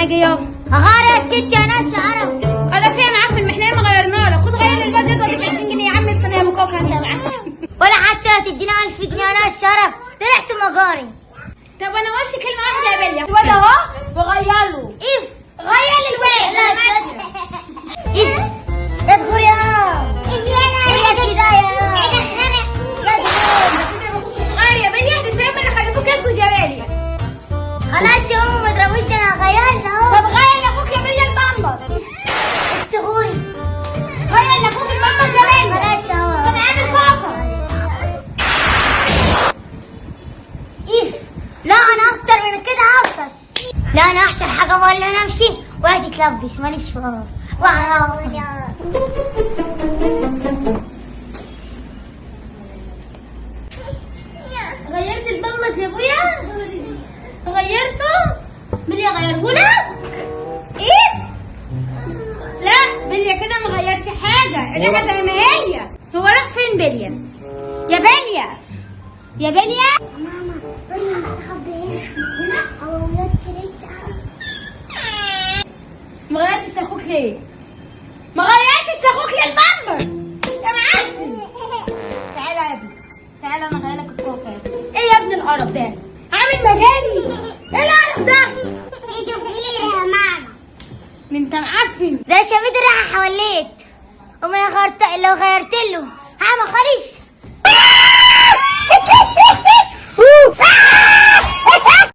لك ايه يابا؟ غير يا ستي انا عرف. انا فيها معفن، ما احنا ما غيرنا لك. خد غير لي البلد ده ب 20 جنيه يا عم. استنى يا مكوكه انت معاك. ولا حتى هتدينا 1000 جنيه انا الشرف. طلعت مجاري. طب انا قلت كلمه واحده يا بليا. الواد اهو وغير له. اف غير لي الواد. لا شد. اف ادخل يا يا كده يا غير يا بليا. دي الفيلم اللي خلفوك اسود يا بليا. خلاص يا امي ما تضربوش انا هغيرنا اهو. طب غير لاخوك يا بليا البامبر. اشتغلي غير لاخوك البامبر يا بليا. خلاص اهو. طب عامل كوكا. اف لا انا اكتر من كده هفطس. لا انا احسن حاجه ولا نمشي وهاتي تلبس ماليش فراغ. غيرت البامبرز يا ابويا؟ غيرته؟ بليا غيرهولك؟ ايه؟ لا بليا كده ما غيرش حاجة، الريحة زي ما هي. هو راح فين بليا؟ يا بليا يا بليا؟ ماما قولي مستخبي هنا؟ او ولاد كريسة. ما غيرتش لاخوك ليه؟ ما غيرتش لاخوك للبامبر يا معفن. تعالى يا ابني، تعالى انا غير لك الكوكا يا ابني. ايه يا ابني القرف ده؟ عامل مجالي. ايه القرف ده؟ ايده كبيرة يا ماما. انت معفن. ده شميت الريحة حوليت. لو غيرت له هعمل خريش.